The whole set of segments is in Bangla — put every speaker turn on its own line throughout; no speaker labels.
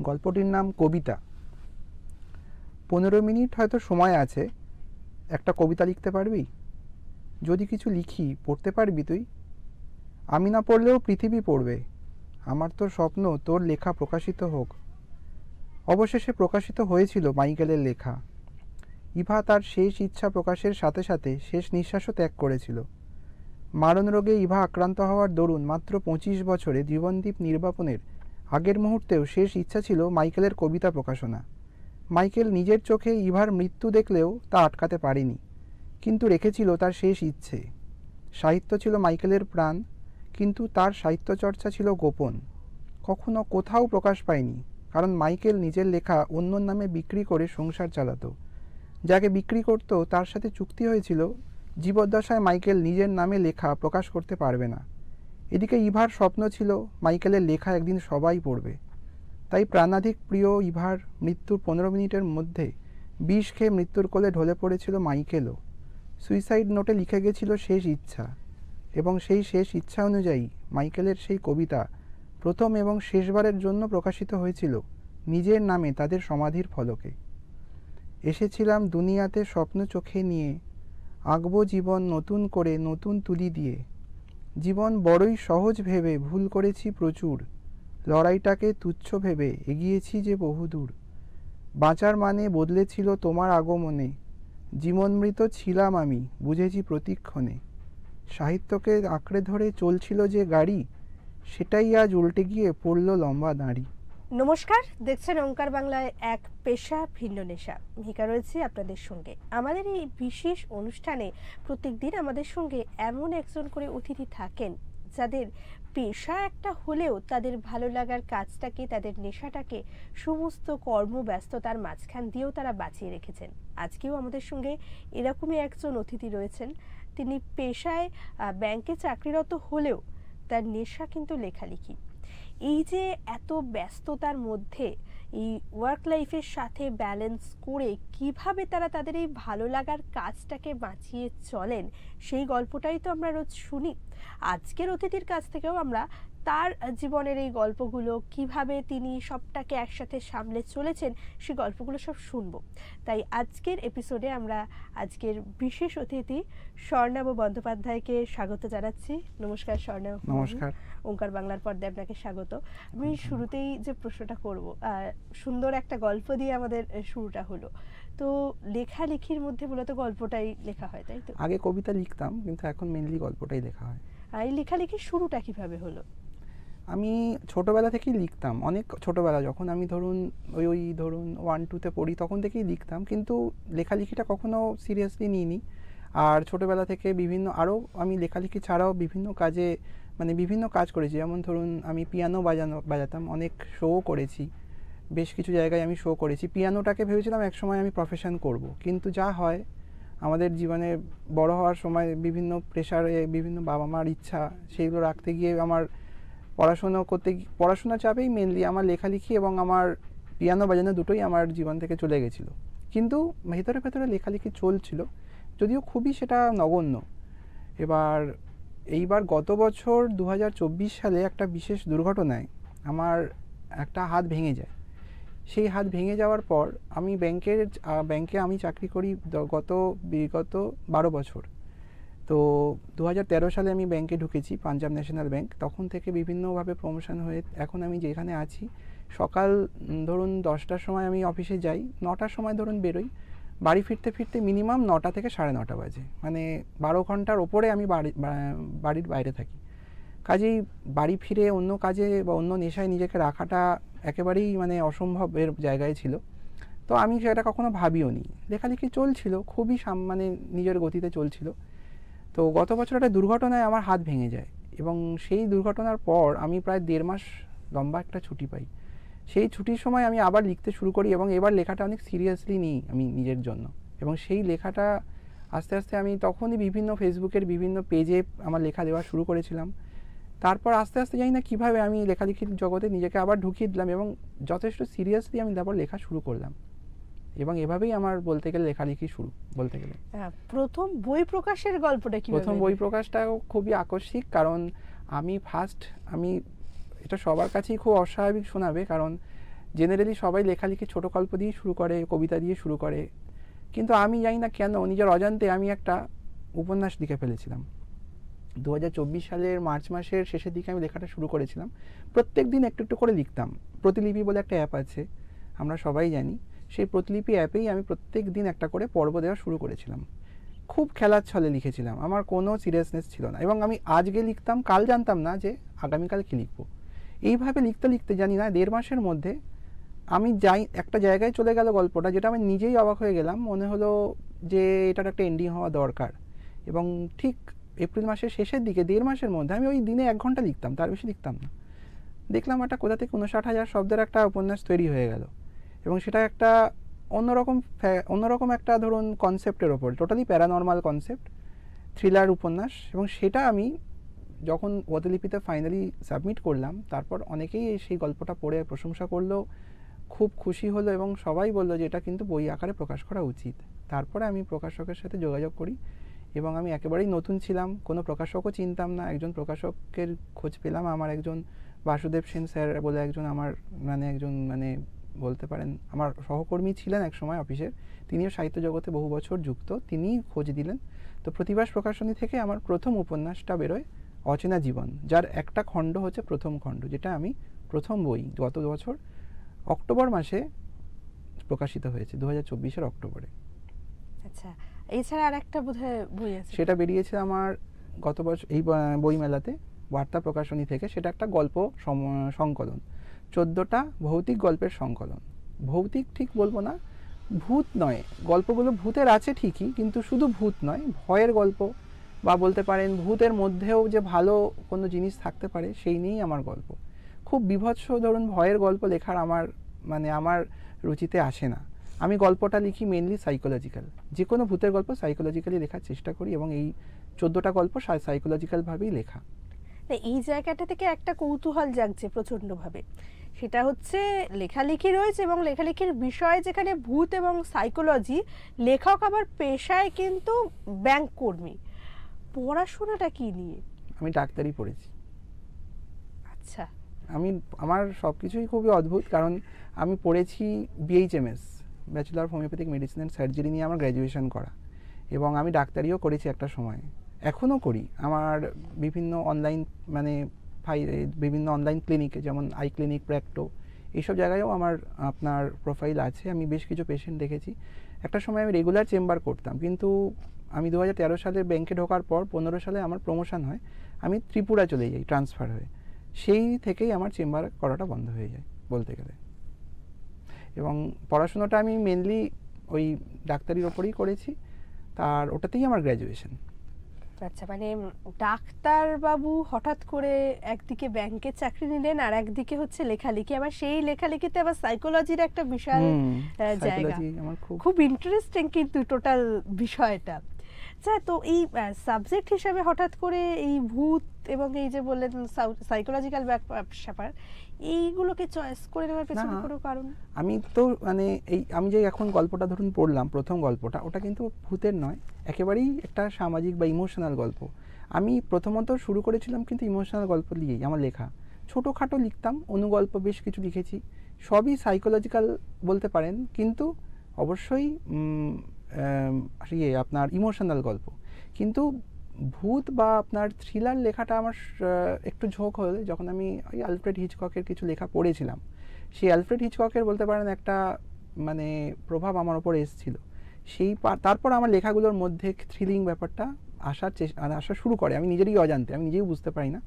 গল্পটির নাম কবিতা। 15 মিনিট হয়তো সময় আছে, একটা কবিতা লিখতে পারবি? যদি কিছু লিখি পড়তে পারবি তুই? আমি না পড়লেও পৃথিবী পড়বে। আমার তো স্বপ্ন তোর লেখা প্রকাশিত হোক। অবশেষে প্রকাশিত হয়েছিল মাইকেলের লেখা। ইভা তার শেষ ইচ্ছা প্রকাশের সাথে সাথে শেষ নিঃশ্বাসও ত্যাগ করেছিল। মারণ রোগে ইভা আক্রান্ত হওয়ার দরুন মাত্র 25 বছরে জীবনদীপ নির্বাপনের আগের মুহূর্তেও শেষ ইচ্ছা ছিল মাইকেলের কবিতা প্রকাশনা। মাইকেল নিজের চোখে ইভার মৃত্যু দেখলেও তা আটকাতে পারেনি, কিন্তু রেখেছিল তার শেষ ইচ্ছে। সাহিত্য ছিল মাইকেলের প্রাণ, কিন্তু তার সাহিত্য চর্চা ছিল গোপন, কখনো কোথাও প্রকাশ পায়নি, কারণ মাইকেল নিজের লেখা অন্যর নামে বিক্রি করে সংসার চালাতো। যাকে বিক্রি করত তার সাথে চুক্তি হয়েছিল জীবদ্দশায় মাইকেল নিজের নামে লেখা প্রকাশ করতে পারবে না। এদিকে ইভার স্বপ্ন ছিল মাইকেলের লেখা একদিন সবাই পড়বে। তাই প্রাণাধিক প্রিয় ইভার মৃত্যুর 15 মিনিটের মধ্যে বিষ খেয়ে মৃত্যুর কোলে ঢলে পড়েছিল মাইকেলও। সুইসাইড নোটে লিখে গেছিল শেষ ইচ্ছা, এবং সেই শেষ ইচ্ছা অনুযায়ী মাইকেলের সেই কবিতা প্রথম এবং শেষবারের জন্য প্রকাশিত হয়েছিল নিজের নামে তাদের সমাধির ফলকে। এসেছিলাম দুনিয়াতে স্বপ্ন চোখে নিয়ে, আঁকবো জীবন নতুন করে নতুন তুলি দিয়ে। জীবন বড়ই সহজ ভেবে ভুল করেছি প্রচুর, লড়াইটাকে তুচ্ছ ভেবে এগিয়েছি যে বহুদূর। বাঁচার মানে বদলেছিল তোমার আগমনে, জীবনমৃত ছিলাম আমি বুঝেছি প্রতিক্ষণে। সাহিত্যকে আঁকড়ে ধরে চলছিল যে গাড়ি, সেটাই আজ উল্টে গিয়ে পড়ল লম্বা দাঁড়ি।
নমস্কার, দেখছেন ওঙ্কার বাংলায় এক পেশা ভিন্ন নেশা। মিহিকা রয়েছি আপনাদের সঙ্গে। আমাদের এই বিশেষ অনুষ্ঠানে প্রত্যেকদিন আমাদের সঙ্গে এমন একজন করে অতিথি থাকেন যাদের পেশা একটা হলেও তাদের ভালো লাগার কাজটাকে, তাদের নেশাটাকে সমস্ত কর্মব্যস্ততার মাঝখান দিয়েও তারা বাঁচিয়ে রেখেছেন। আজকেও আমাদের সঙ্গে এরকমই একজন অতিথি রয়েছেন। তিনি পেশায় ব্যাংকে চাকরিরত হলেও তার নেশা কিন্তু লেখালেখি। এই যে এত ব্যস্ততার মধ্যে এই ওয়ার্ক লাইফের সাথে ব্যালেন্স করে কিভাবে তারা তাদের এই ভালো লাগার কাজটাকে বাঁচিয়ে চলেন, সেই গল্পটাই তো আমরা রোজ শুনি। আজকের অতিথির কাছ থেকেও আমরা তার জীবনের এই গল্পগুলো, কিভাবে তিনি সবটাকে একসাথে সামলে চলেছেন, সেই গল্পগুলো সব শুনবো। তাই আজকের এপিসোডে আমরা আজকের বিশেষ অতিথি স্বর্ণাভ বন্দ্যোপাধ্যায়কে স্বাগত জানাচ্ছি। নমস্কার স্বর্ণাভ।
নমস্কার।
ওঙ্কার বাংলার পর্দায় আপনাকে স্বাগত। আমি শুরুতেই যে প্রশ্নটা করব, সুন্দর একটা গল্প দিয়ে আমাদের শুরুটা হলো। তো লেখালেখির মধ্যে মূলত গল্পটাই লেখা হয়, তাই তো?
আগে কবিতা লিখতাম, কিন্তু এখন মেনলি গল্পটাই লেখা হয়।
এই লেখালেখির শুরুটা কিভাবে হলো?
আমি ছোটোবেলা থেকেই লিখতাম, অনেক ছোটোবেলা, যখন আমি ধরুন 1-2-তে পড়ি তখন থেকেই লিখতাম, কিন্তু লেখালেখিটা কখনো সিরিয়াসলি নিইনি। আর ছোটোবেলা থেকে আরও আমি লেখালেখি ছাড়াও বিভিন্ন কাজে, বিভিন্ন কাজ করেছি। যেমন ধরুন আমি পিয়ানো বাজাতাম, অনেক শোও করেছি, বেশ কিছু জায়গায় আমি শো করেছি। পিয়ানোটাকে ভেবেছিলাম একসময় আমি প্রফেশন করব, কিন্তু যা হয় আমাদের জীবনে বড় হওয়ার সময় বিভিন্ন প্রেশারে, বিভিন্ন বাবা মার ইচ্ছা, সেইগুলো রাখতে গিয়ে আমার পড়াশোনা চাপেই মেনলি আমার লেখালেখি এবং আমার পিয়ানো বাজানো দুটোই আমার জীবন থেকে চলে গেছিলো। কিন্তু ভেতরে ভেতরে লেখালেখি চলছিল, যদিও খুবই সেটা নগণ্য। এইবার গত বছর 2024 সালে একটা বিশেষ দুর্ঘটনায় আমার একটা হাত ভেঙে যায়। সেই হাত ভেঙে যাওয়ার পর আমি ব্যাংকে আমি চাকরি করি বিগত 12 বছর। তো 2013 সালে আমি ব্যাংকে ঢুকেছি, পাঞ্জাব ন্যাশনাল ব্যাংক। তখন থেকে বিভিন্নভাবে প্রমোশন হয়ে এখন আমি যেখানে আছি, সকাল ধরুন 10টার সময় আমি অফিসে যাই, 9টার সময় ধরুন বেরোই, বাড়ি ফিরতে ফিরতে মিনিমাম 9টা থেকে 9:30 বাজে। 12 ঘন্টার ওপরে আমি বাড়ির বাইরে থাকি। কাজেই বাড়ি ফিরে অন্য কাজে বা অন্য নেশায় নিজেকে রাখাটা একেবারেই অসম্ভবের জায়গায় ছিল। তো আমি সেটা কখনো ভাবিও নি। লেখালেখি চলছিল, খুবই নিজের গতিতে চলছিল। তো গত বছর একটা দুর্ঘটনায় আমার হাত ভেঙে যায়, এবং সেই দুর্ঘটনার পর আমি প্রায় 1.5 মাস লম্বা একটা ছুটি পাই। সেই ছুটির সময় আমি আবার লিখতে শুরু করি, এবং এবার লেখাটা অনেক সিরিয়াসলি নিই আমি নিজের জন্য। এবং সেই লেখাটা আস্তে আস্তে আমি তখনই ফেসবুকের বিভিন্ন পেজে আমার লেখা দেওয়া শুরু করেছিলাম। তারপর আস্তে আস্তে জানি না কীভাবে আমি লেখালেখির জগতে নিজেকে আবার ঢুকিয়ে দিলাম, এবং যথেষ্ট সিরিয়াসলি আমি তারপর লেখা শুরু করলাম। এবং এভাবেই আমার বলতে গেলে লেখালেখি শুরু, বলতে গেলে।
প্রথম বই প্রকাশের গল্পটা কি?
প্রথম বই প্রকাশটাও খুবই আকস্মিক, কারণ আমি এটা সবার কাছেই খুব অস্বাভাবিক শোনাবে, কারণ জেনারেলি সবাই লেখালেখি ছোটো গল্প দিয়ে শুরু করে, কবিতা দিয়ে শুরু করে, কিন্তু আমি জানি না কেন নিজের অজান্তে আমি একটা উপন্যাস লিখে ফেলেছিলাম। 2024 সালের মার্চ মাসের শেষের দিকে আমি লেখাটা শুরু করেছিলাম। প্রত্যেক দিন একটু একটু করে লিখতাম। প্রতিলিপি বলে একটা অ্যাপ আছে, আমরা সবাই জানি। সেই প্রতিলিপি অ্যাপেই আমি প্রত্যেক দিন একটা করে পর্ব দেওয়া শুরু করেছিলাম। খুব খেলার ছলে লিখেছিলাম, আমার কোনো সিরিয়াসনেস ছিল না, এবং আমি আজকে লিখতাম, কাল জানতাম না যে আগামীকাল কী লিখবো। এইভাবে লিখতে লিখতে জানি না 1.5 মাসের মধ্যে আমি একটা জায়গায় চলে গেল গল্পটা, যেটা আমি নিজেই অবাক হয়ে গেলাম। মনে হলো যে এটার একটা এন্ডিং হওয়া দরকার। এবং ঠিক এপ্রিল মাসের শেষের দিকে 1.5 মাসের মধ্যে আমি ওই দিনে 1 ঘন্টা লিখতাম, তার বেশি লিখতাম না। দেখলাম একটা কোথা থেকে 59,000 শব্দের একটা উপন্যাস তৈরি হয়ে গেল, এবং সেটা একটা অন্যরকম একটা ধরুন কনসেপ্টের ওপর, টোটালি প্যারানর্মাল কনসেপ্ট, থ্রিলার উপন্যাস। এবং সেটা আমি যখন প্রতিলিপিতে ফাইনালি সাবমিট করলাম, তারপর অনেকেই সেই গল্পটা পড়ে প্রশংসা করলো, খুব খুশি হলো, এবং সবাই বললো যে এটা কিন্তু বই আকারে প্রকাশ করা উচিত। তারপরে আমি প্রকাশকের সাথে যোগাযোগ করি, এবং আমি একেবারেই নতুন ছিলাম, কোনো প্রকাশকও চিনতাম না। একজন প্রকাশকের খোঁজ পেলাম, আমার একজন বাসুদেব সেন স্যার বলে একজন আমার মানে বলতে পারেন আমার সহকর্মী ছিলেন এক সময় অফিসের, তিনিও সাহিত্য জগতে বহু বছর যুক্ত, তিনিই খোঁজ দিলেন। তো প্রতিবাস প্রকাশনী থেকে আমার প্রথম উপন্যাসটা বেরোয়, অচেনা জীবন, যার একটা খণ্ড হচ্ছে প্রথম খণ্ড, যেটা আমি প্রথম বই গত বছর অক্টোবর মাসে প্রকাশিত হয়েছে, 2024-এর অক্টোবরে।
আচ্ছা, এছাড়া আর একটা বোধহয় বই আছে,
সেটা বেরিয়েছে আমার গত বছর এই বইমেলাতে, বার্তা প্রকাশনী থেকে। সেটা একটা গল্প সংকলন, 14টা ভৌতিক গল্পের সংকলন। ভৌতিক ঠিক বলবো না, ভূত নয়, গল্পগুলো ভূতের আছে ঠিকই, কিন্তু শুধু ভূত নয়, ভয়ের গল্প, বা বলতে পারেন ভূতের মধ্যেও যে ভালো কোনো জিনিস থাকতে পারে সেই নিয়েই আমার গল্প। খুব বীভৎস ধরুন ভয়ের গল্প লেখার আমার রুচিতে আসে না। আমি গল্পটা লিখি মেনলি সাইকোলজিক্যাল, যে কোনো ভূতের গল্প সাইকোলজিক্যালি লেখার চেষ্টা করি, এবং এই 14টা গল্প সাইকোলজিক্যালভাবেই লেখা।
এই জায়গাটা থেকে একটা কৌতূহল জাগছে প্রচণ্ডভাবে, সেটা হচ্ছে লেখালেখি রয়েছে, এবং লেখালেখির বিষয় যেখানে ভূত এবং সাইকোলজি, লেখক আবার পেশায় কিন্তু ব্যাংক কর্মী, পড়াশোনাটা কি নিয়ে?
আমি ডাক্তারি পড়েছি।
আচ্ছা,
আমার সব কিছুই খুবই অদ্ভুত, কারণ আমি পড়েছি BHMS, bachelor of homeopathic medicine and surgery নিয়ে আমার গ্র্যাজুয়েশন করা, এবং আমি ডাক্তারিও করেছি একটা সময়, এখনও করি। আমার বিভিন্ন অনলাইন ক্লিনিকে, যেমন আই ক্লিনিক, প্র্যাক্টো, এইসব জায়গায়ও আমার আপনার প্রোফাইল আছে। আমি বেশ কিছু পেশেন্ট দেখেছি। একটা সময় আমি রেগুলার চেম্বার করতাম, কিন্তু আমি 2013 সালে ব্যাংকে ঢোকার পর 15 সালে আমার প্রমোশন হয়, আমি ত্রিপুরা চলে যাই ট্রান্সফার হয়ে। সেই থেকেই আমার চেম্বার করাটা বন্ধ হয়ে যায় বলতে গেলে। এবং পড়াশোনাটা আমি মেনলি ওই ডাক্তারির ওপরেই করেছি, তার ওটাতেই আমার গ্র্যাজুয়েশন।
আচ্ছা, মানে ডাক্তার বাবু হঠাৎ করে একদিকে ব্যাংকের চাকরি নিলেন, আর একদিকে হচ্ছে লেখালেখি, আবার সেই লেখালেখিতে আবার সাইকোলজির একটা বিশাল জায়গা, খুব ইন্টারেস্টিং কিন্তু টোটাল বিষয়টা। আচ্ছা, তো এই সাবজেক্ট হিসাবে হঠাৎ করে এই ভূত এবং এই যে বললেন সাইকোলজিক্যাল ব্যাপার, এইগুলোকে চয়েস করে নেওয়ার পেছনে কোনো কারণ?
আমি তো আমি যে এখন গল্পটা ধরুন পড়লাম, প্রথম গল্পটা, ওটা কিন্তু ভূতের নয়, একেবারেই একটা সামাজিক বা ইমোশনাল গল্প। আমি প্রথমত শুরু করেছিলাম কিন্তু ইমোশনাল গল্প দিয়েই আমার লেখা। ছোটোখাটো লিখতাম, অনুগল্প বেশ কিছু লিখেছি, সবই সাইকোলজিক্যাল বলতে পারেন, কিন্তু অবশ্যই আপনার ইমোশনাল গল্প। কিন্তু ভূত বা আপনার থ্রিলার লেখাটা আমার একটু ঝোঁক হলে যখন আমি ওই অ্যালফ্রেড হিচককের কিছু লেখা পড়েছিলাম। সেই অ্যালফ্রেড হিচককের বলতে পারেন একটা প্রভাব আমার ওপর এসেছিল। তারপর আমার লেখাগুলোর মধ্যে থ্রিলিং ব্যাপারটা আসা শুরু করে, আমি নিজেরই অজান্তে, আমি নিজেই বুঝতে পারি না,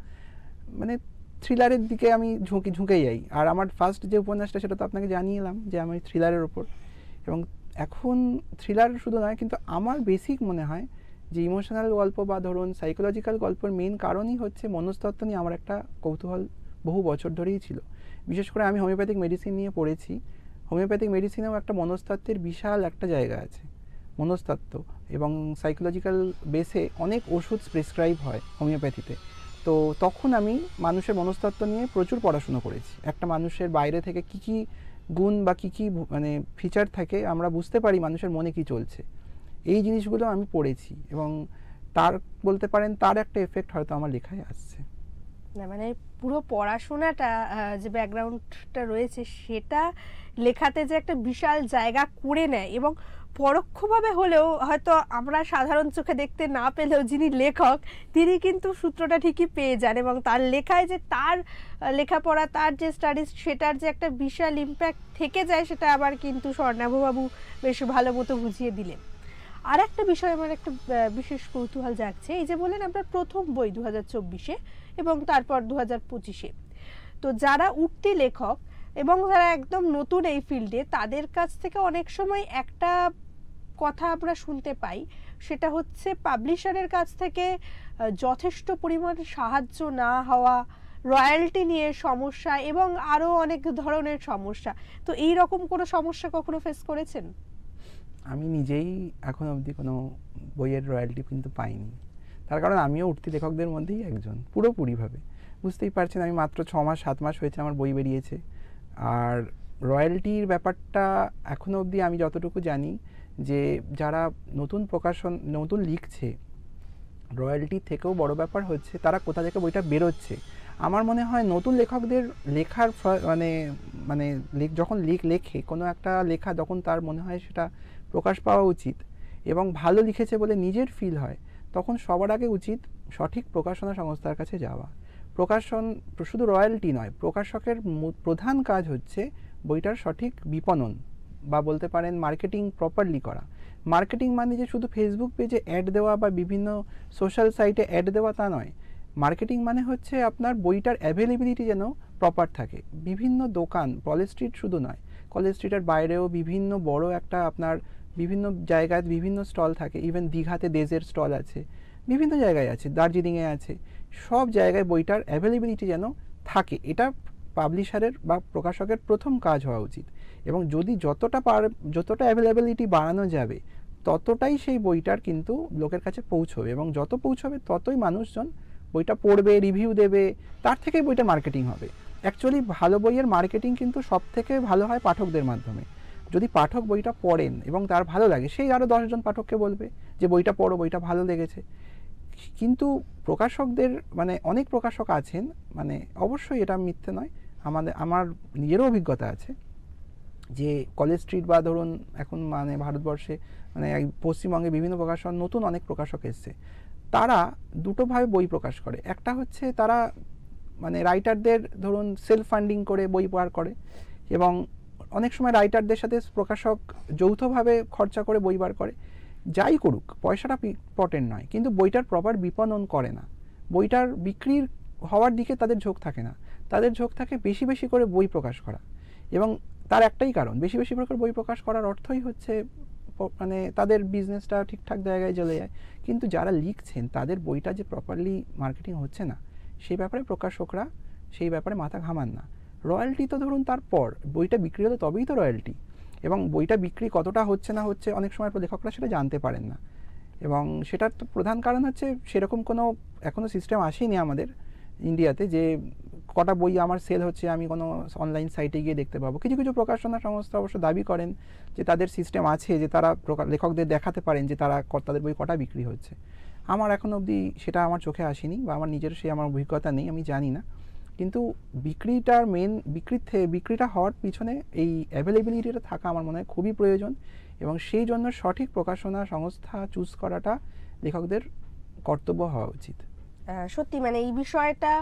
থ্রিলারের দিকে আমি ঝুঁকে যাই। আর আমার ফার্স্ট যে উপন্যাসটা, সেটা তো আপনাকে জানিয়ে এলাম যে আমি থ্রিলারের ওপর, এবং এখন থ্রিলার শুধু নয়, কিন্তু আমার বেসিক মনে হয় যে ইমোশনাল গল্প বা ধরুন সাইকোলজিক্যাল গল্পের মেন কারণই হচ্ছে মনস্তত্ত্ব নিয়ে আমার একটা কৌতূহল বহু বছর ধরেই ছিল। বিশেষ করে আমি হোমিওপ্যাথিক মেডিসিন নিয়ে পড়েছি, হোমিওপ্যাথিক মেডিসিনেও একটা মনস্তত্ত্বের বিশাল একটা জায়গা আছে। মনস্তত্ত্ব এবং সাইকোলজিক্যাল বেসে অনেক ওষুধ প্রেসক্রাইব হয় হোমিওপ্যাথিতে। তো তখন আমি মানুষের মনস্তত্ত্ব নিয়ে প্রচুর পড়াশুনো করেছি। একটা মানুষের বাইরে থেকে কী কী গুণ বা কী কী ফিচার থাকে, আমরা বুঝতে পারি মানুষের মনে কী চলছে, এই জিনিসগুলো আমি পড়েছি, এবং তার বলতে পারেন তার একটা এফেক্ট হয়তো আমার লেখায় আসছে।
না মানে পুরো পড়াশোনাটা যে ব্যাকগ্রাউন্ডটা রয়েছে সেটা লেখাতে যে একটা বিশাল জায়গা করে নেয়, এবং পরোক্ষভাবে হলেও হয়তো আমরা সাধারণ চোখে দেখতে না পেলেও যিনি লেখক তিনি কিন্তু সূত্রটা ঠিকই পেয়ে যান, এবং তার লেখায় যে তার লেখাপড়া, তার যে স্টাডিজ, সেটার যে একটা বিশাল ইম্প্যাক্ট থেকে যায় সেটা আবার কিন্তু স্বর্ণাভবাবু বেশ ভালো মতো বুঝিয়ে দিলেন। আর একটা বিষয় আমার একটা বিশেষ কৌতূহল জাগছে, এই যে বললেন আপনার প্রথম বই 2024-এ এবং তারপর 2025-এ, তো যারা উঠতি লেখক এবং যারা একদম নতুন এই ফিল্ডে, তাদের কাছ থেকে অনেক সময় একটা কথা আমরা শুনতে পাই, সেটা হচ্ছে পাবলিশারের কাছ থেকে যথেষ্ট পরিমাণ সাহায্য না হওয়া, রয়্যালটি নিয়ে সমস্যা এবং আরও অনেক ধরনের সমস্যা। তো এই রকম কোনো সমস্যা কখনো ফেস করেছেন?
আমি নিজেই এখন অবধি কোনো বইয়ের রয়্যালটি কিন্তু পাইনি। তার কারণ আমিও উঠতি লেখকদের মধ্যেই একজন, পুরোপুরিভাবে। বুঝতেই পারছেন, আমি মাত্র 6 মাস 7 মাস হয়েছে আমার বই বেরিয়েছে। আর রয়্যালটির ব্যাপারটা এখনও অবধি আমি যতটুকু জানি যে যারা নতুন লিখছে, রয়্যালটির থেকেও বড় ব্যাপার হচ্ছে তারা কোথা থেকে বইটা বেরোচ্ছে। আমার মনে হয় নতুন লেখকদের লেখার মানে যখন লেখে কোনো একটা লেখা, যখন তার মনে হয় সেটা প্রকাশ পাওয়া উচিত এবং ভালো লিখেছে বলে নিজের ফিল হয়, তখন সবার আগে উচিত সঠিক প্রকাশনা সংস্থার কাছে যাওয়া। শুধু রয়্যালটি নয়, প্রকাশকের প্রধান কাজ হচ্ছে বইটার সঠিক বিপণন বা বলতে পারেন মার্কেটিং প্রপারলি করা। মার্কেটিং মানে যে শুধু ফেসবুক পেজে অ্যাড দেওয়া বা বিভিন্ন সোশ্যাল সাইটে অ্যাড দেওয়া তা নয়। মার্কেটিং মানে হচ্ছে আপনার বইটার অ্যাভেলেবিলিটি যেন প্রপার থাকে। বিভিন্ন দোকান, কলেজ স্ট্রিট শুধু নয়, কলেজ স্ট্রিটের বাইরেও বিভিন্ন বড় একটা আপনার বিভিন্ন জায়গায় বিভিন্ন স্টল থাকে। ইভেন দীঘাতে দেজের স্টল আছে, বিভিন্ন জায়গায় আছে, দার্জিলিংয়ে আছে। সব জায়গায় বইটার অ্যাভেলেবিলিটি যেন থাকে, এটা পাবলিশারের বা প্রকাশকের প্রথম কাজ হওয়া উচিত। এবং যদি যতটা অ্যাভেলেবিলিটি বাড়ানো যাবে, ততটাই সেই বইটার কিন্তু লোকের কাছে পৌঁছবে, এবং যত পৌঁছবে ততই মানুষজন বইটা পড়বে, রিভিউ দেবে, তার থেকেই বইটা মার্কেটিং হবে। অ্যাকচুয়ালি ভালো বইয়ের মার্কেটিং কিন্তু সব থেকে ভালো হয় পাঠকদের মাধ্যমে। যদি পাঠক বইটা পড়েন এবং তার ভালো লাগে, সেই আরও 10 জন পাঠককে বলবে যে বইটা পড়ো, বইটা ভালো লেগেছে। কিন্তু অনেক প্রকাশক আছেন, অবশ্যই এটা মিথ্যে নয়, আমার নিজেরও অভিজ্ঞতা আছে যে কলেজ স্ট্রিট বা ধরুন এখন ভারতবর্ষে পশ্চিমবঙ্গে বিভিন্ন প্রকাশন, নতুন অনেক প্রকাশক এসছে। তারা দুটোভাবে বই প্রকাশ করে। একটা হচ্ছে তারা রাইটারদের ধরুন সেলফ ফান্ডিং করে বই বার করে, এবং অনেক সময় রাইটারদের সাথে প্রকাশক যৌথভাবে খরচা করে বই বার করে। যাই করুক, পয়সাটা ইম্পর্টেন্ট নয়, কিন্তু বইটার প্রপার বিপণন করে না। বইটার বিক্রির হওয়ার দিকে তাদের ঝোঁক থাকে না, তাদের ঝোঁক থাকে বেশি বেশি করে বই প্রকাশ করা। এবং তার একটাই কারণ, বেশি বেশি করে বই প্রকাশ করার অর্থই হচ্ছে তাদের বিজনেসটা ঠিকঠাক জায়গায় চলে যায়। কিন্তু যারা লিখছেন তাদের বইটা যে প্রপারলি মার্কেটিং হচ্ছে না, সেই ব্যাপারে প্রকাশকরা সেই ব্যাপারে মাথা ঘামান না। রয়্যালটি তো ধরুন তারপর বইটা বিক্রি হলে তবেই তো রয়্যালটি, এবং বইটা বিক্রি কতটা হচ্ছে না হচ্ছে অনেক সময় লেখকরা সেটা জানতে পারেন না। এবং সেটার তো প্রধান কারণ হচ্ছে সেরকম কোনো এখনও সিস্টেম আসেনি আমাদের ইন্ডিয়াতে যে কটা বই আমার সেল হচ্ছে আমি কোনো অনলাইন সাইটে গিয়ে দেখতে পাবো। কিছু কিছু প্রকাশনা সংস্থা অবশ্য দাবি করেন যে তাদের সিস্টেম আছে, যে তারা লেখকদের দেখাতে পারেন যে তাদের বই কটা বিক্রি হচ্ছে। আমার এখন অবধি সেটা আমার চোখে আসেনি, বা আমার নিজের আমার অভিজ্ঞতা নেই, আমি জানি না। কিন্তু বিক্রিটা হওয়ার পিছনে এই অ্যাভেলেবিলিটিটা থাকা আমার মনে হয় খুবই প্রয়োজন, এবং সেই জন্য সঠিক প্রকাশনা সংস্থা চুজ করাটা লেখকদের কর্তব্য হওয়া উচিত।
সত্যি এই বিষয়টা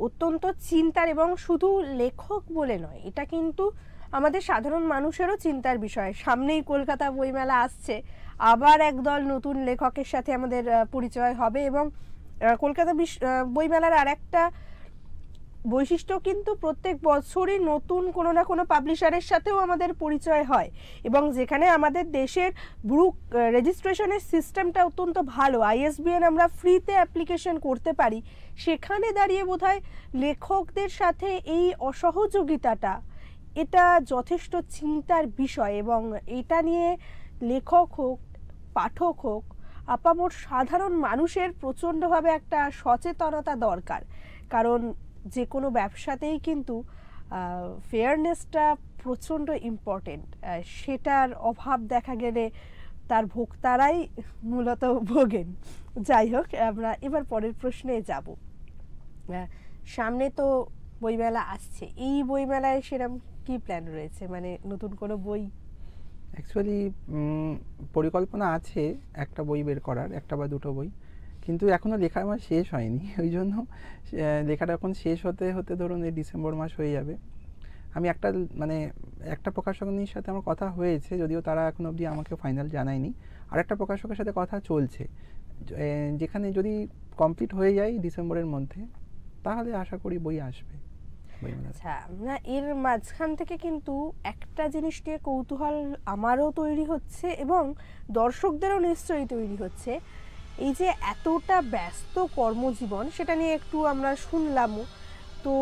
অত্যন্ত চিন্তার, এবং শুধু লেখক বলে নয়, এটা কিন্তু আমাদের সাধারণ মানুষেরও চিন্তার বিষয়। সামনেই কলকাতা বইমেলা আসছে, আবার একদল নতুন লেখকের সাথে আমাদের পরিচয় হবে, এবং কলকাতা বইমেলার আর একটা বৈশিষ্ট্য কিন্তু প্রত্যেক বছরই নতুন কোনো না কোনো পাবলিশারের সাথেও আমাদের পরিচয় হয়, এবং যেখানে আমাদের দেশের বুক রেজিস্ট্রেশনের সিস্টেমটা অত্যন্ত ভালো, ISBN আমরা ফ্রিতে অ্যাপ্লিকেশন করতে পারি, সেখানে দাঁড়িয়ে বোধহয় লেখকদের সাথে এই অসহযোগিতাটা এটা যথেষ্ট চিন্তার বিষয়। এবং এটা নিয়ে লেখক হোক, পাঠক হোক, আপামর সাধারণ মানুষের প্রচণ্ডভাবে একটা সচেতনতা দরকার। কারণ যে কোনো ব্যবসাতেই কিন্তু ফেয়ারনেসটা প্রচণ্ড ইম্পর্টেন্ট। সেটার অভাব দেখা গেলে তার ভোক্তারাই মূলত ভোগেন। যাই হোক, আমরা এবার পরের প্রশ্নে যাব। সামনে তো বইমেলা আসছে, এই বইমেলায় সেরকম কি প্ল্যান রয়েছে, মানে নতুন কোনো বই?
অ্যাকচুয়ালি পরিকল্পনা আছে একটা বই বের করার, একটা বা দুটো বই, কিন্তু এখনও লেখা আমার শেষ হয়নি। ওই জন্য লেখাটা এখন শেষ হতে হতে ধরুন এই ডিসেম্বর মাস হয়ে যাবে। আমি মানে একটা প্রকাশনীর সাথে আমার কথা হয়েছে, যদিও তারা এখন অবধি আমাকে ফাইনাল জানায়নি। আর একটা প্রকাশকের সাথে কথা চলছে, যেখানে যদি কমপ্লিট হয়ে যায় ডিসেম্বরের মধ্যে, তাহলে আশা করি বই আসবে।
আচ্ছা, না এর মাঝখান থেকে কিন্তু একটা জিনিস নিয়ে কৌতূহল আমারও তৈরি হচ্ছে এবং দর্শকদেরও নিশ্চয়ই তৈরি হচ্ছে, এই যে এতটা ব্যস্ত কর্মজীবন, সেটা নিয়ে একটু আমরা শুনলামও তো।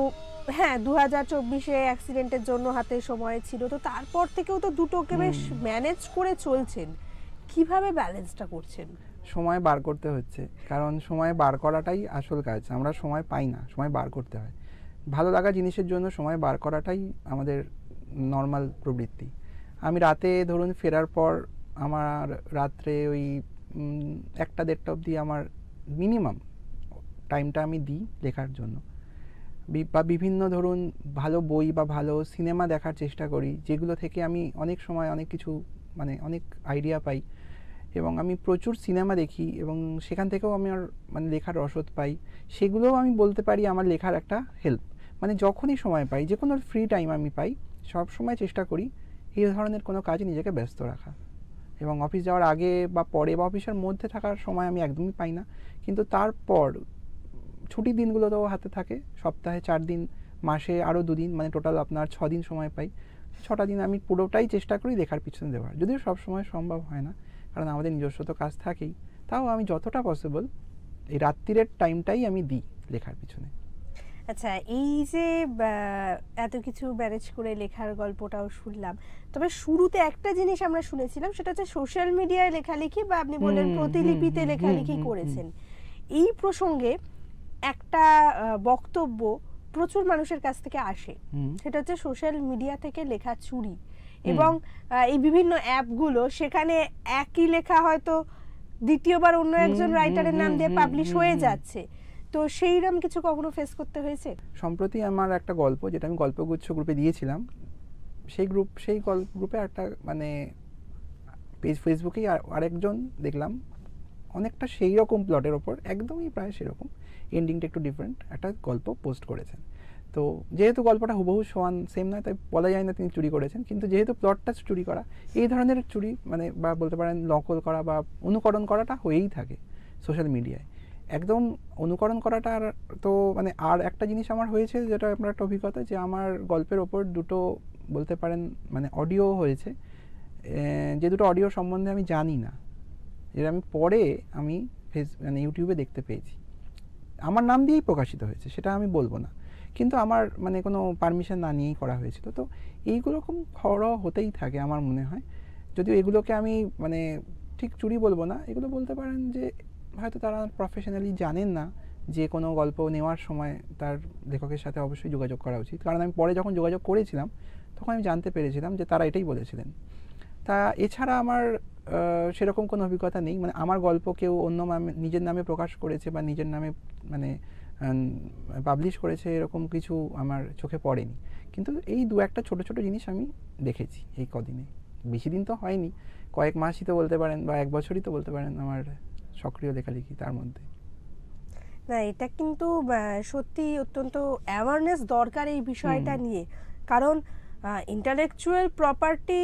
হ্যাঁ, 2024-এ অ্যাক্সিডেন্টের জন্য হাতে সময় ছিল, তো তারপর থেকেও তো দুটোকে বেশ ম্যানেজ করে চলছেন, কিভাবে ব্যালেন্সটা করছেন?
সময় বার করতে হচ্ছে, কারণ সময় বার করাটাই আসল কাজ। আমরা সময় পাই না, সময় বার করতে হয়। ভালো লাগা জিনিসের জন্য সময় বার করাটাই আমাদের নর্মাল প্রবৃত্তি। আমি রাতে ধরুন ফেরার পর আমার রাত্রে ওই 1টা-1:30 অবধি আমার মিনিমাম টাইমটা আমি দিই লেখার জন্য। বা বিভিন্ন ধরুন ভালো বই বা ভালো সিনেমা দেখার চেষ্টা করি, যেগুলো থেকে আমি অনেক সময় অনেক কিছু মানে অনেক আইডিয়া পাই। এবং আমি প্রচুর সিনেমা দেখি এবং সেখান থেকেও আমি মানে লেখার রসদ পাই। সেগুলোও আমি বলতে পারি আমার লেখার একটা হেল্প। মানে যখনই সময় পাই, যে কোনো ফ্রি টাইম আমি পাই, সব সময় চেষ্টা করি এই ধরনের কোনো কাজে নিজেকে ব্যস্ত রাখা। এবং অফিস যাওয়ার আগে বা পরে বা অফিসের মধ্যে থাকার সময় আমি একদমই পাই না, কিন্তু তারপর ছুটির দিনগুলোতেও হাতে থাকে। সপ্তাহে 4 দিন, মাসে আরও 2 দিন, মানে টোটাল আপনার 6 দিন সময় পাই। 6টা দিন আমি পুরোটাই চেষ্টা করি লেখার পিছনে দেওয়ার, যদিও সব সময় সম্ভব হয় না, কারণ আমাদের নিজস্ব তো কাজ থাকেই। তাও আমি যতটা পসিবল এই রাত্রিরের টাইমটাই আমি দিই লেখার পিছনে।
আচ্ছা, এই যে এত কিছু ম্যানেজ করে লেখার গল্পটাও শুনলাম, তবে শুরুতে একটা জিনিস আমরা শুনেছিলাম, সেটা হচ্ছে সোশ্যাল মিডিয়ায় লেখালেখি বা আপনি বললেন প্রতিলিপিতে লেখালেখি করেছেন। এই প্রসঙ্গে একটা বক্তব্য প্রচুর মানুষের কাছ থেকে আসে, সেটা হচ্ছে সোশ্যাল মিডিয়া থেকে লেখা চুরি। এবং এই বিভিন্ন অ্যাপগুলো, সেখানে একই লেখা হয়তো দ্বিতীয়বার অন্য একজন রাইটারের নাম দিয়ে পাবলিশ হয়ে যাচ্ছে, তো সেইরকম কিছু কখনো ফেস করতে হয়েছে?
সম্প্রতি আমার একটা গল্প, যেটা আমি গল্পগুচ্ছ গ্রুপে দিয়েছিলাম, সেই গ্রুপে একটা মানে ফেসবুকেই আরেকজন দেখলাম অনেকটা সেই রকম প্লটের ওপর, একদমই প্রায় সেরকম, এন্ডিংটা একটু ডিফারেন্ট, একটা গল্প পোস্ট করেছেন। তো যেহেতু গল্পটা হুবহু সমান সেম নয়, তাই বলা যায় না তিনি চুরি করেছেন, কিন্তু যেহেতু প্লটটা চুরি করা, এই ধরনের চুরি মানে বা বলতে পারেন নকল করা বা অনুকরণ করাটা হয়েই থাকে সোশ্যাল মিডিয়ায়। একদম অনুকরণ করাটা তো মানে, আর একটা জিনিস আমার হয়েছে, যেটা আপনার একটা অভিজ্ঞতা, যে আমার গল্পের ওপর দুটো বলতে পারেন মানে অডিও হয়েছে, যে দুটো অডিও সম্বন্ধে আমি জানি না, যেটা আমি পরে মানে ইউটিউবে দেখতে পেয়েছি। আমার নাম দিয়েই প্রকাশিত হয়েছে, সেটা আমি বলবো না, কিন্তু আমার মানে কোনো পারমিশন না নিয়েই করা হয়েছিল। তো এইগুলো রকম খবরও হতেই থাকে আমার মনে হয়, যদিও এগুলোকে আমি মানে ঠিক চুরি বলবো না, এগুলো বলতে পারেন যে হয়তো তারা প্রফেশনালি জানেন না যে কোনো গল্প নেওয়ার সময় তার লেখকের সাথে অবশ্যই যোগাযোগ করা উচিত। কারণ আমি পরে যখন যোগাযোগ করেছিলাম, তখন আমি জানতে পেরেছিলাম যে তারা এটাই বলেছিলেন। তা এছাড়া আমার সেরকম কোনো অভিজ্ঞতা নেই, মানে আমার গল্প কেউ অন্য নিজের নামে প্রকাশ করেছে বা নিজের নামে মানে পাবলিশ করেছে, এরকম কিছু আমার চোখে পড়েনি। কিন্তু এই দু একটা ছোট ছোট জিনিস আমি দেখেছি এই কদিনে, বেশি দিন তো হয়নি, কয়েক মাসই তো বলতে পারেন, বা 1 বছরই তো বলতে পারেন আমার সক্রিয় লেখালেখি তার মধ্যে।
না, এটা কিন্তু সত্যি অত্যন্ত অ্যাওয়ারনেস দরকার এই বিষয়টা নিয়ে, কারণ ইন্টালেকচুয়াল প্রপার্টি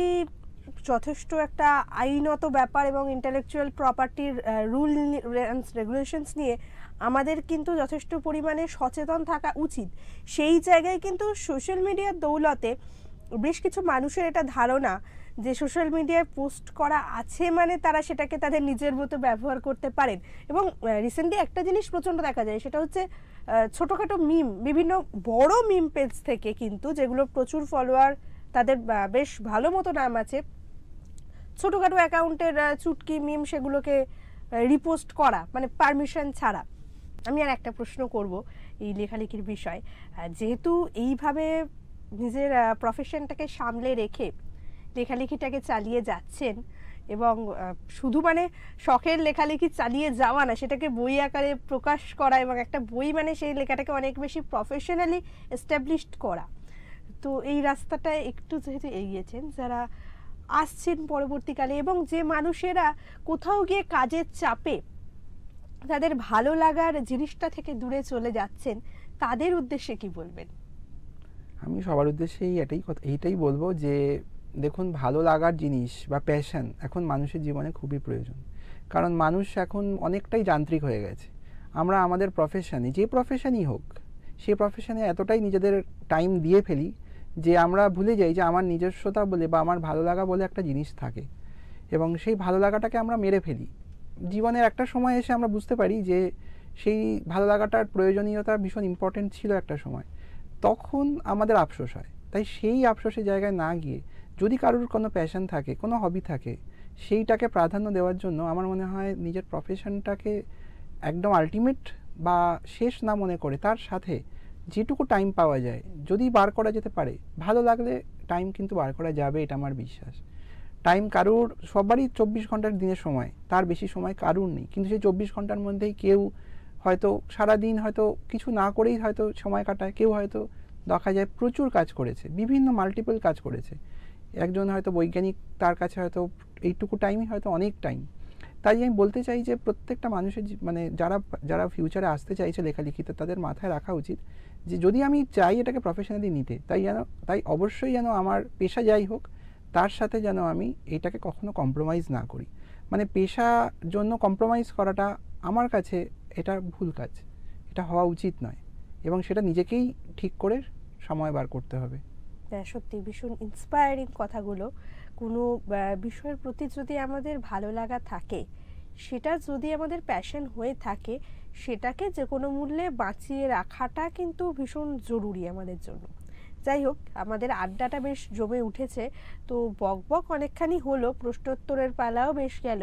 যথেষ্ট একটা আইনত ব্যাপার, এবং ইন্টালেকচুয়াল প্রপার্টির রুল রেগুলেশনস নিয়ে আমাদের কিন্তু যথেষ্ট পরিমাণে সচেতন থাকা উচিত। সেই জায়গায় কিন্তু সোশ্যাল মিডিয়ার দৌলতে বেশ কিছু মানুষের এটা ধারণা যে সোশ্যাল মিডিয়ায় পোস্ট করা আছে মানে তারা সেটাকে তাদের নিজের মতো ব্যবহার করতে পারেন। এবং রিসেন্টলি একটা জিনিস প্রচণ্ড দেখা যায়, সেটা হচ্ছে ছোটোখাটো মিম, বিভিন্ন বড় মিম পেজ থেকে কিন্তু, যেগুলো প্রচুর ফলোয়ার, তাদের বেশ ভালো মতো নাম আছে, ছোটোখাটো অ্যাকাউন্টের চুটকি মিম সেগুলোকে রিপোস্ট করা, মানে পারমিশন ছাড়া। আমি আর একটা প্রশ্ন করব এই লেখালেখির বিষয়, যেহেতু এইভাবে নিজের প্রফেশনটাকে সামলে রেখে লেখালেখিটাকে চালিয়ে যাচ্ছেন, এবং শুধু মানে শখের লেখালেখি চালিয়ে যাওয়া না, সেটাকে বই আকারে প্রকাশ করা এবং একটা বই মানে সেই লেখাটাকে অনেক বেশি প্রফেশনালি এস্টাবলিশড করা। তো এই রাস্তাটা একটু যেহেতু এগিয়েছেন, যারা আসছেন পরবর্তীকালে এবং যে মানুষেরা কোথাও গিয়ে কাজের চাপে তাদের ভালো লাগার জিনিসটা থেকে দূরে চলে যাচ্ছেন, তাদের উদ্দেশ্যে কি বলবেন?
আমি সবার উদ্দেশ্যেই এইটাই বলবো যে দেখুন, ভালো লাগার জিনিস বা প্যাশন এখন মানুষের জীবনে খুবই প্রয়োজন। কারণ মানুষ এখন অনেকটাই যান্ত্রিক হয়ে গেছে। আমরা আমাদের প্রফেশনে, যে প্রফেশনই হোক, সেই প্রফেশনে এতটাই নিজেদের টাইম দিয়ে ফেলি যে আমরা ভুলে যাই যে আমার নিজস্বতা বলে বা আমার ভালো লাগা বলে একটা জিনিস থাকে, এবং সেই ভালো লাগাটাকে আমরা মেরে ফেলি। জীবনের একটা সময় এসে আমরা বুঝতে পারি যে সেই ভালো লাগাটার প্রয়োজনীয়তা ভীষণ ইম্পর্টেন্ট ছিল একটা সময়, তখন আমাদের আফসোস হয়। তাই সেই আফসোসের জায়গায় না গিয়ে যদি কারোর কোনো প্যাশন থাকে, কোনো হবি থাকে, সেইটাকে প্রাধান্য দেওয়ার জন্য আমার মনে হয় নিজের প্রফেশনটাকে একদম আলটিমেট বা শেষ না মনে করে তার সাথে যেটুকু টাইম পাওয়া যায় যদি বার করা যেতে পারে, ভালো লাগলে টাইম কিন্তু বার করা যাবে, এটা আমার বিশ্বাস। টাইম কারুর, সবারই 24 ঘন্টার দিনের সময়, তার বেশি সময় কারুর নেই, কিন্তু সেই 24 ঘন্টার মধ্যেই কেউ হয়তো সারাদিন হয়তো কিছু না করেই হয়তো সময় কাটায়, কেউ হয়তো দেখা যায় প্রচুর কাজ করেছে, বিভিন্ন মাল্টিপল কাজ করেছে। একজন হয়তো বৈজ্ঞানিক, তার কাছে হয়তো এইটুকু টাইমই হয়তো অনেক টাইম। তাই আমি বলতে চাই যে প্রত্যেকটা মানুষের মানে যারা যারা ফিউচারে আসতে চাইছে লেখালেখিতে, তাদের মাথায় রাখা উচিত যে যদি আমি চাই এটাকে প্রফেশনালি নিতে, তাই অবশ্যই যেন আমার পেশা যাই হোক তার সাথে যেন আমি এটাকে কখনো কম্প্রোমাইজ না করি। মানে পেশার জন্য কম্প্রোমাইজ করাটা আমার কাছে এটা ভুল কাজ, এটা হওয়া উচিত নয়, এবং সেটা নিজেকেই ঠিক করে সময় বার করতে হবে।
সত্যি ভীষণ ইন্সপায়ারিং কথাগুলো। কোনো বিষয়ের প্রতি যদি আমাদের ভালো লাগা থাকে, সেটা যদি আমাদের প্যাশন হয়ে থাকে, সেটাকে যে কোনো মূল্যে বাঁচিয়ে রাখাটা কিন্তু ভীষণ জরুরি আমাদের জন্য। যাই হোক, আমাদের আড্ডাটা বেশ জমে উঠেছে, তো বকবক অনেকখানি হলো, প্রশ্নোত্তরের পালাও বেশ গেল।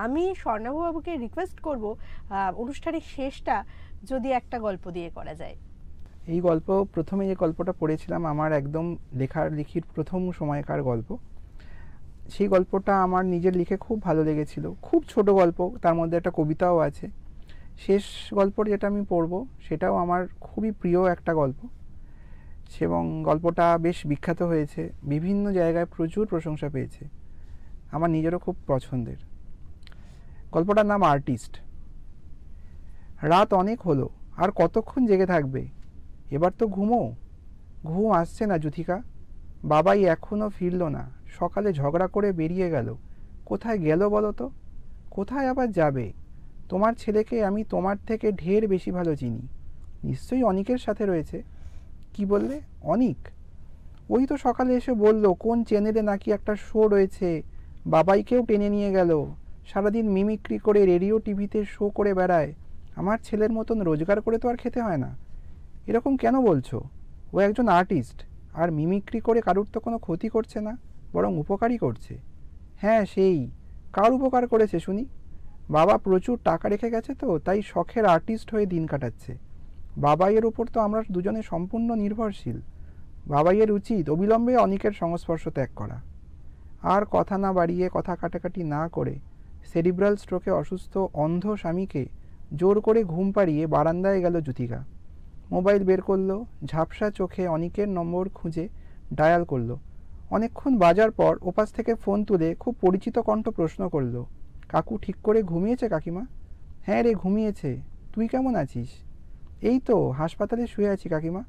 আমি স্বর্ণাভবাবুকে রিকোয়েস্ট করব অনুষ্ঠানের শেষটা যদি একটা গল্প দিয়ে করা যায়।
এই গল্প, প্রথমে যে গল্পটা পড়েছিলাম আমার একদম লেখালেখির প্রথম সময়কার গল্প, সেই গল্পটা আমার নিজের লিখে খুব ভালো লেগেছিল। খুব ছোট গল্প, তার মধ্যে একটা কবিতাও আছে। শেষ গল্প যেটা আমি পড়ব সেটাও আমার খুবই প্রিয় একটা গল্প, এবং গল্পটা বেশ বিখ্যাত হয়েছে, বিভিন্ন জায়গায় প্রচুর প্রশংসা পেয়েছে, আমার নিজেরও খুব পছন্দের। গল্পটার নাম আর্টিস্ট। রাত অনেক হলো, আর কতক্ষণ জেগে থাকবে? এবার তো ঘুমো। ঘুম আসছে না যুথিকা। বাবাই এখনও ফিরল না, সকালে ঝগড়া করে বেরিয়ে গেল। কোথায় গেল বলো তো? কোথায় আবার যাবে? তোমার ছেলেকে আমি তোমার থেকে ঢের বেশি ভালো চিনি। নিশ্চয়ই অনিকের সাথে রয়েছে। কি বললে? অনিক? ওই তো সকালে এসে বলল কোন চ্যানেলে নাকি একটা শো রয়েছে, বাবাইকেও টেনে নিয়ে গেল। সারাদিন মিমিক্রি করে রেডিও টিভিতে শো করে বেড়ায়। আমার ছেলের মতন রোজগার করে তো আর খেতে হয় না। এরকম কেন বলছো? ও একজন আর্টিস্ট, আর মিমিক্রি করে কারুর তো কোনো ক্ষতি করছে না, বরং উপকারই করছে। হ্যাঁ সেই। কার উপকার করেছে শুনি? বাবা প্রচুর টাকা রেখে গেছে তো, তাই শখের আর্টিস্ট হয়ে দিন কাটাচ্ছে। বাবাইয়ের ওপর তো আমরা দুজনে সম্পূর্ণ নির্ভরশীল। বাবাইয়ের উচিত অবিলম্বে অনিকের সংস্পর্শ ত্যাগ করা। আর কথা না বাড়িয়ে, কথা কাটাকাটি না করে, সেরিব্রাল স্ট্রোকে অসুস্থ অন্ধ স্বামীকে জোর করে ঘুম পাড়িয়ে বারান্দায় গেল যুথিকা। মোবাইল বের করলো, ঝাপসা চোখে অনিকের নম্বর খুঁজে ডায়াল করলো। অনেকক্ষণ বাজার পর ওপাশ থেকে ফোন তুলে খুব পরিচিত কণ্ঠ প্রশ্ন করলো, কাকু ঠিক করে ঘুমিয়েছে কাকিমা? হ্যাঁ রে, ঘুমিয়েছে। তুই কেমন আছিস? এই তো হাসপাতালে শুয়ে আছি কাকিমা।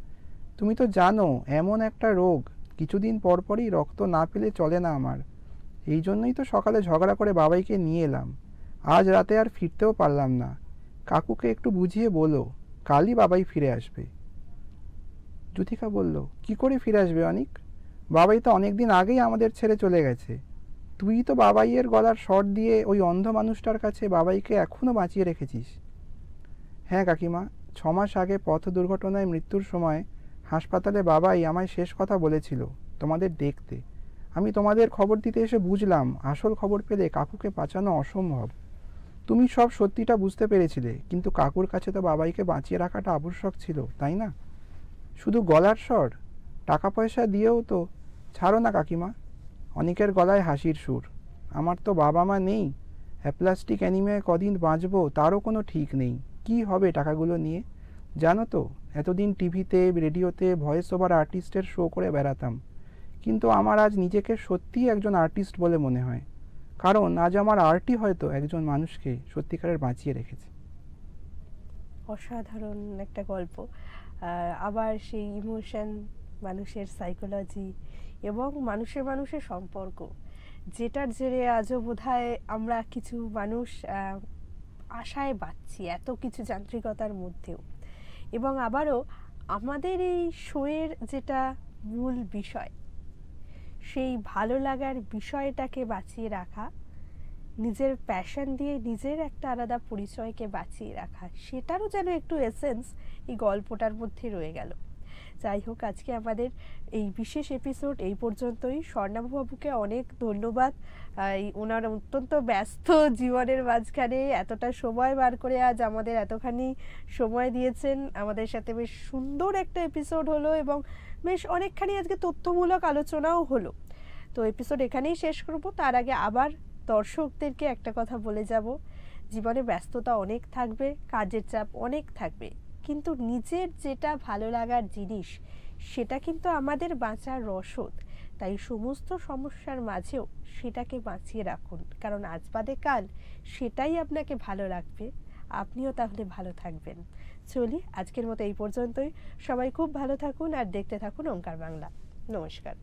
তুমি তো জানো এমন একটা রোগ, কিছুদিন পর পরই রক্ত না পেলে চলে না আমার। এই জন্যই তো সকালে ঝগড়া করে বাবাইকে নিয়ে এলাম। আজ রাতে আর ফিরতেও পারলাম না। কাকুকে একটু বুঝিয়ে বলো, কালই বাবাই ফিরে আসবে। যুথিকা বলল, কি করে ফিরে আসবে অনিক? বাবাই তো অনেকদিন আগেই আমাদের ছেড়ে চলে গেছে। তুই তো বাবাইয়ের গলার স্বর দিয়ে ওই অন্ধ মানুষটার কাছে বাবাইকে এখনও বাঁচিয়ে রেখেছিস। হ্যাঁ কাকিমা, 6 মাস আগে পথ দুর্ঘটনায় মৃত্যুর সময় হাসপাতালে বাবাই আমায় শেষ কথা বলেছিল তোমাদের দেখতে। আমি তোমাদের খবর দিতে এসে বুঝলাম আসল খবর পেলে কাকুকে বাঁচানো অসম্ভব। তুমি সব সত্যিটা বুঝতে পেরেছিলে, কিন্তু কাকুর কাছে তো বাবাইকে বাঁচিয়ে রাখাটা আবশ্যক ছিল, তাই না? শুধু গলার স্বর, টাকা পয়সা দিয়েও তো। ছাড়ো না কাকিমা। অনিকের গলায় হাসির সুর। আমার তো বাবা মা নেই, অ্যাপ্লাস্টিক অ্যানিমিয়ায় কদিন বাঁচবো তারও কোনো ঠিক নেই। কি হবে টাকাগুলো নিয়ে? জানো তো, এতদিন টিভিতে রেডিওতে ভয়েস ওভার আর্টিস্টের শো করে বেড়াতাম, কিন্তু আমার আজ নিজেকে সত্যিই একজন আর্টিস্ট বলে মনে হয়, কারণ আজ আমার আর্টই হয়তো একজন মানুষকে সত্যিকারের বাঁচিয়ে রেখেছে।
অসাধারণ একটা গল্প। আবার সেই ইমোশন, মানুষের সাইকোলজি এবং মানুষের মানুষের সম্পর্ক, যেটার জেরে আজও বোধহয় আমরা কিছু মানুষ আশায় বাঁচছি এত কিছু যান্ত্রিকতার মধ্যেও। এবং আবারও আমাদের এই শোয়ের যেটা মূল বিষয়, সেই ভালো লাগার বিষয়টাকে বাঁচিয়ে রাখা, নিজের প্যাশন দিয়ে নিজের একটা আলাদা পরিচয়কে বাঁচিয়ে রাখা, সেটারও যেন একটু এসেন্স এই গল্পটার মধ্যে রয়ে গেল। যাই হোক, আজকে আমাদের এই বিশেষ এপিসোড এই পর্যন্তই। স্বর্ণাভবাবুকে অনেক ধন্যবাদ। ওনার অত্যন্ত ব্যস্ত জীবনের মাঝখানে এতটা সময় বার করে আজ আমাদের এতখানি সময় দিয়েছেন। আমাদের সাথে বেশ সুন্দর একটা এপিসোড হলো এবং বেশ অনেকখানি আজকে তথ্যমূলক আলোচনাও হলো। তো এপিসোড এখানেই শেষ করব। তার আগে আবার দর্শকদেরকে একটা কথা বলে যাব, জীবনে ব্যস্ততা অনেক থাকবে, কাজের চাপ অনেক থাকবে, কিন্তু নিজের যেটা ভালো লাগার জিনিস সেটা কিন্তু আমাদের বাঁচার রসদ। তাই সমস্ত সমস্যার মাঝেও সেটাকে বাঁচিয়ে রাখুন, কারণ আজ বাদে কাল সেটাই আপনাকে ভালো লাগবে, আপনিও তাহলে ভালো থাকবেন। চলি, আজকের মতো এই পর্যন্তই। সবাই খুব ভালো থাকুন আর দেখতে থাকুন ওঙ্কার বাংলা। নমস্কার।